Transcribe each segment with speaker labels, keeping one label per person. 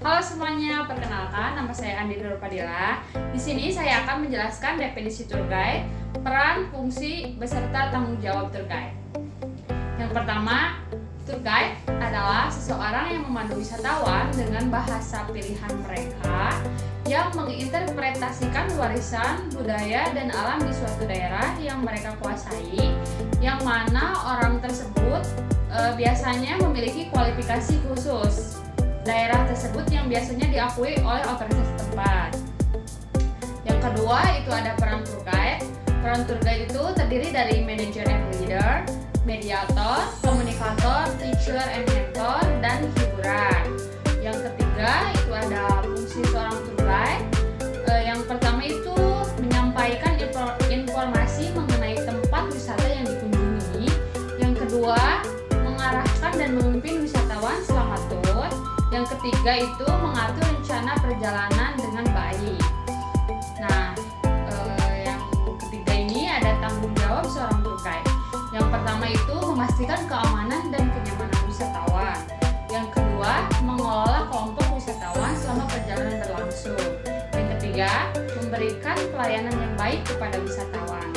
Speaker 1: Halo semuanya, perkenalkan nama saya Andi Nurpadilla. Di sini saya akan menjelaskan definisi tour guide, peran, fungsi, beserta tanggung jawab tour guide. Yang pertama, tour guide adalah seseorang yang memandu wisatawan dengan bahasa pilihan mereka yang menginterpretasikan warisan budaya dan alam di suatu daerah yang mereka kuasai, yang mana orang tersebut biasanya memiliki kualifikasi khusus daerah tersebut yang biasanya diakui oleh otoritas setempat. Yang kedua itu ada peran tour guide. Peran tour guide itu terdiri dari manager and leader, mediator, komunikator, teacher and mentor, dan hiburan. Yang ketiga itu ada fungsi seorang tour guide. Yang pertama itu menyampaikan informasi mengenai tempat wisata yang dikunjungi. Yang kedua mengarahkan dan memimpin wisatawan selama tur. Yang ketiga itu mengatur rencana perjalanan dengan baik. Nah, yang ketiga ini ada tanggung jawab seorang tour guide. Yang pertama itu memastikan keamanan dan kenyamanan wisatawan. Yang kedua, mengelola kelompok wisatawan selama perjalanan berlangsung. Yang ketiga, memberikan pelayanan yang baik kepada wisatawan.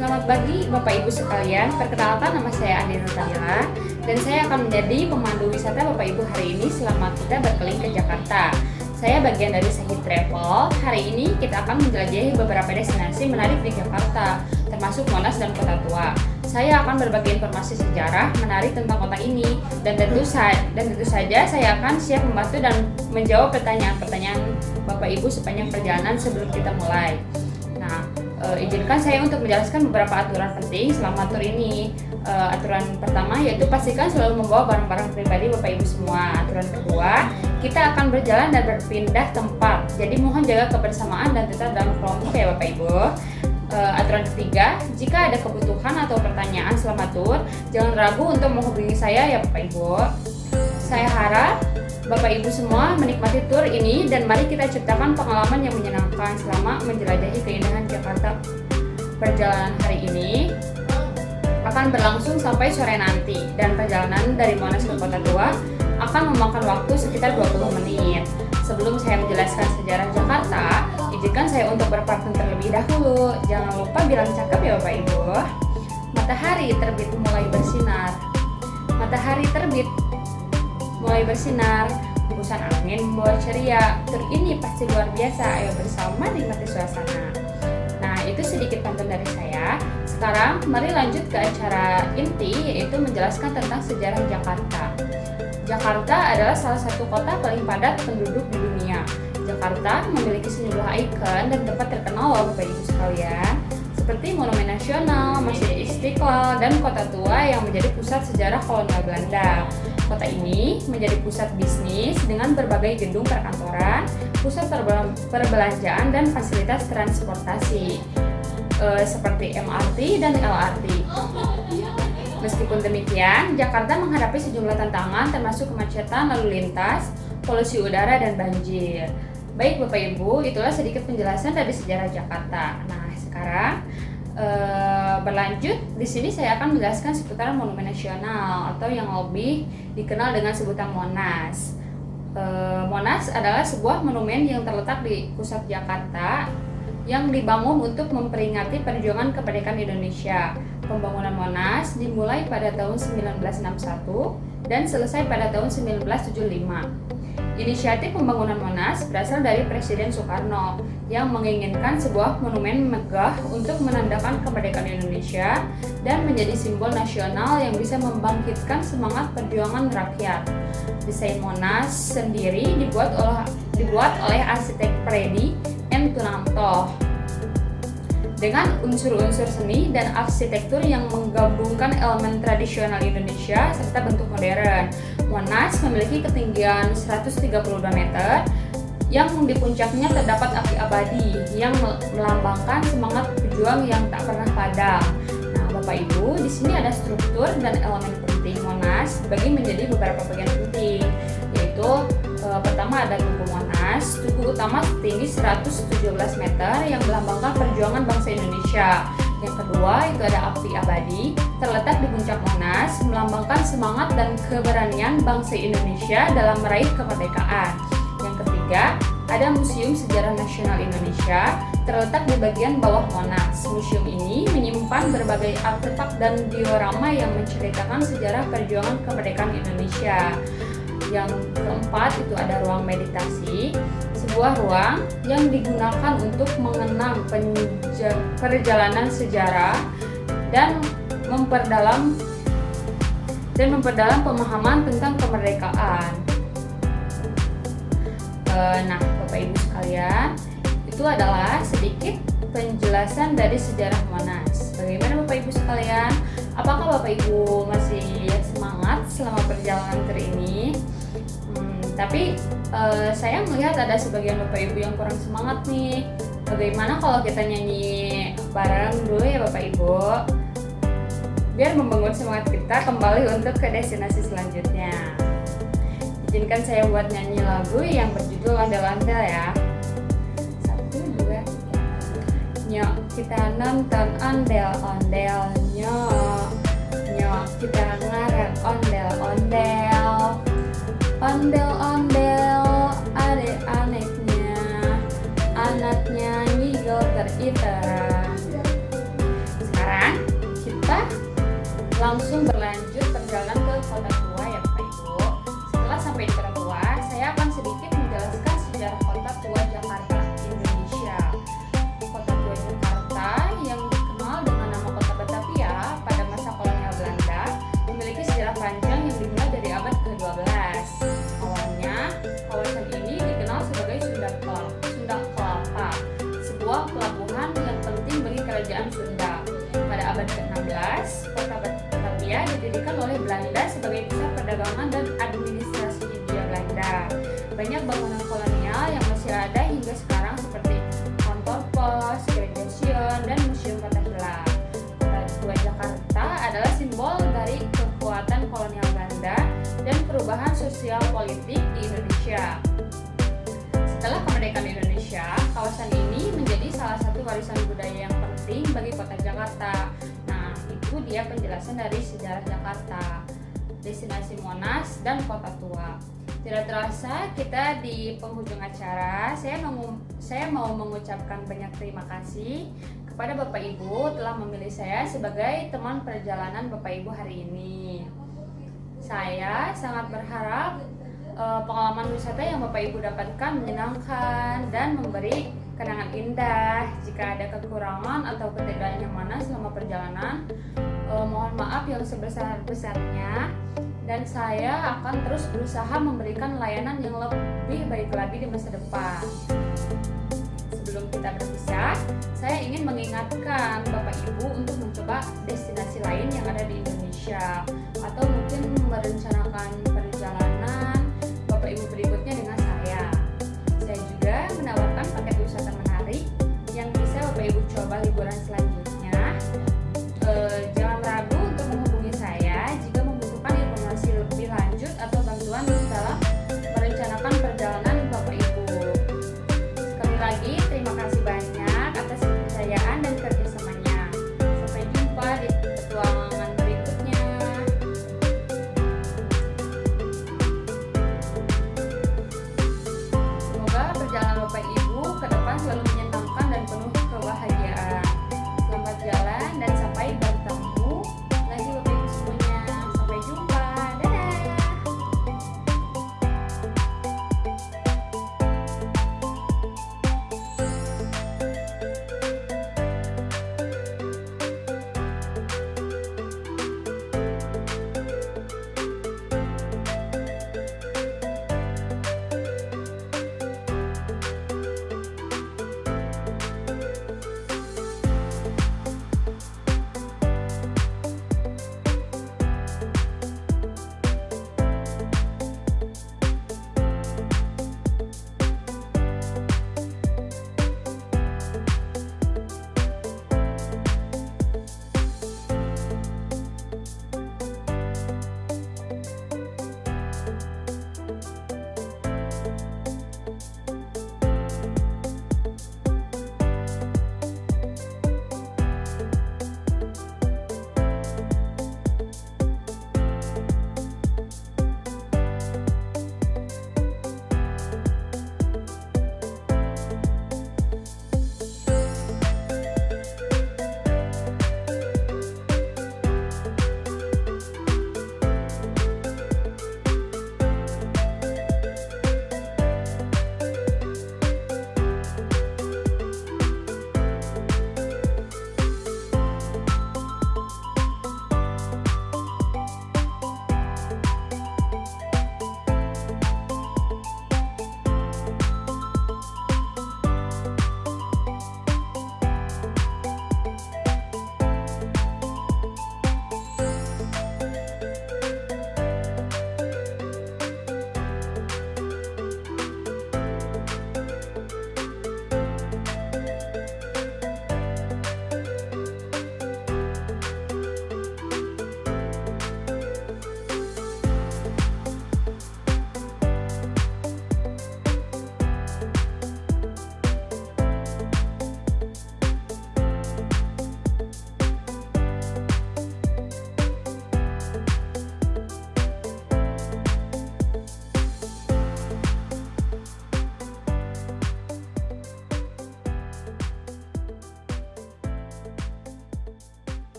Speaker 1: Selamat pagi Bapak Ibu sekalian, perkenalkan nama saya Andi Nurpadilla dan saya akan menjadi pemandu wisata Bapak Ibu hari ini selama kita berkeliling ke Jakarta. Saya bagian dari Sahid Travel. Hari ini kita akan menjelajahi beberapa destinasi menarik di Jakarta, termasuk Monas dan Kota Tua. Saya akan berbagi informasi sejarah menarik tentang kota ini dan tentu saja saya akan siap membantu dan menjawab pertanyaan-pertanyaan Bapak Ibu sepanjang perjalanan sebelum kita mulai. Nah, izinkan saya untuk menjelaskan beberapa aturan penting selama tur ini. Aturan pertama yaitu pastikan selalu membawa barang-barang pribadi Bapak Ibu semua. Aturan kedua, kita akan berjalan dan berpindah tempat. Jadi mohon jaga kebersamaan dan tetap dalam kelompok ya Bapak Ibu. Aturan ketiga, jika ada kebutuhan atau pertanyaan selama tur, jangan ragu untuk menghubungi saya ya Bapak Ibu. Saya harap Bapak Ibu semua menikmati tur ini dan mari kita ciptakan pengalaman yang menyenangkan selama menjelajahi keindahan Jakarta. Perjalanan hari ini akan berlangsung sampai sore nanti dan perjalanan dari Monas ke Kota Tua akan memakan waktu sekitar 20 menit. Sebelum saya menjelaskan sejarah Jakarta, izinkan saya untuk berparfum terlebih dahulu. Jangan lupa bilang cakep ya Bapak Ibu. Matahari terbit mulai bersinar. Matahari terbit mulai bersinar, hembusan angin membawa ceria. Tur ini pasti luar biasa, ayo bersama nikmati suasana. Nah, itu sedikit pantun dari saya. Sekarang mari lanjut ke acara inti, yaitu menjelaskan tentang sejarah Jakarta. Jakarta adalah salah satu kota paling padat penduduk di dunia. Jakarta memiliki sejumlah ikon dan tempat terkenal loh Bapak Ibu sekalian, seperti Monumen Nasional, Masjid Istiqlal, dan Kota Tua yang menjadi pusat sejarah kolonial Belanda. Kota ini menjadi pusat bisnis dengan berbagai gedung perkantoran, pusat perbelanjaan, dan fasilitas transportasi seperti MRT dan LRT. Meskipun demikian, Jakarta menghadapi sejumlah tantangan termasuk kemacetan lalu lintas, polusi udara, dan banjir. Baik Bapak Ibu, itulah sedikit penjelasan dari sejarah Jakarta. Nah, sekarang berlanjut, di sini saya akan menjelaskan seputar Monumen Nasional atau yang lebih dikenal dengan sebutan Monas. Monas adalah sebuah monumen yang terletak di pusat Jakarta yang dibangun untuk memperingati perjuangan kemerdekaan Indonesia. Pembangunan Monas dimulai pada tahun 1961 dan selesai pada tahun 1975. Inisiatif pembangunan Monas berasal dari Presiden Soekarno yang menginginkan sebuah monumen megah untuk menandakan kemerdekaan Indonesia dan menjadi simbol nasional yang bisa membangkitkan semangat perjuangan rakyat. Desain Monas sendiri dibuat oleh arsitek Freddy M. Tunanto dengan unsur-unsur seni dan arsitektur yang menggabungkan elemen tradisional Indonesia serta bentuk modern. Monas memiliki ketinggian 132 meter yang di puncaknya terdapat api abadi yang melambangkan semangat pejuang yang tak pernah padam. Nah, Bapak Ibu, di sini ada struktur dan elemen penting Monas dibagi menjadi beberapa bagian penting, yaitu pertama ada Tugu Monas. Tugu utama setinggi 117 meter yang melambangkan perjuangan bangsa Indonesia. Yang kedua itu ada Api Abadi, terletak di puncak Monas, melambangkan semangat dan keberanian bangsa Indonesia dalam meraih kemerdekaan. Yang ketiga ada Museum Sejarah Nasional Indonesia, terletak di bagian bawah Monas. Museum ini menyimpan berbagai artefak dan diorama yang menceritakan sejarah perjuangan kemerdekaan Indonesia. Yang keempat itu ada ruang meditasi, sebuah ruang yang digunakan untuk mengenang perjalanan sejarah dan memperdalam pemahaman tentang kemerdekaan. Nah, Bapak Ibu sekalian, itu adalah sedikit penjelasan dari sejarah Monas. Bagaimana Bapak Ibu sekalian? Apakah Bapak Ibu masih semangat selama perjalanan tur ini? Tapi saya melihat ada sebagian Bapak Ibu yang kurang semangat nih. Bagaimana kalau kita nyanyi bareng dulu ya Bapak Ibu? Biar membangun semangat kita kembali untuk ke destinasi selanjutnya. Izinkan saya buat nyanyi lagu yang berjudul Ondel-Ondel ya. 1, 2, 3. Nyok kita nonton ondel-ondel, nyok kita ngarep ondel-ondel, ondel-ondel adek-aneknya, anaknya ngigel teriteran. Sekarang kita langsung berlanjut perjalanan ke kota tua ya Bapak Ibu. Setelah sampai di kota tua, saya akan sedikit menjelaskan sejarah kota tua Jakarta, Indonesia. Kota tua Jakarta yang dikenal dengan nama Kota Batavia pada masa kolonial Belanda memiliki sejarah panjang yang dimulai dari abad ke-12. Awalnya, kawasan ini dikenal sebagai Sunda Kelapa, sebuah pelabuhan yang penting bagi kerajaan Sunda. Pada abad ke-16, Kota Batavia didirikan oleh Belanda sebagai pusat perdagangan dan administrasi Hindia Belanda. Banyak bangunan kolonial yang masih ada hingga sekarang seperti kantor pos, gereja Sion, dan museum Fathahillah. Kota tua Jakarta adalah simbol dari kekuatan kolonial Belanda dan perubahan sosial politik di Indonesia. Setelah kemerdekaan Indonesia, kawasan ini menjadi salah satu warisan budaya yang penting bagi kota Jakarta. Nah, itu dia penjelasan dari sejarah Jakarta, destinasi Monas, dan kota tua. Tidak terasa kita di penghujung acara. Saya mau mengucapkan banyak terima kasih kepada Bapak Ibu telah memilih saya sebagai teman perjalanan Bapak Ibu hari ini. Saya sangat berharap pengalaman wisata yang Bapak Ibu dapatkan menyenangkan dan memberi kenangan indah. Jika ada kekurangan atau ketidaknyamanan selama perjalanan, mohon maaf yang sebesar-besarnya, dan saya akan terus berusaha memberikan layanan yang lebih baik lagi di masa depan. Sebelum kita berpisah, saya ingin mengingatkan Bapak Ibu untuk mencoba destinasi lain yang ada di Indonesia, atau mungkin merencanakan perjalanan Bapak Ibu berikutnya dengan saya. Saya juga menawarkan paket wisata menarik yang bisa Bapak Ibu coba liburan selanjutnya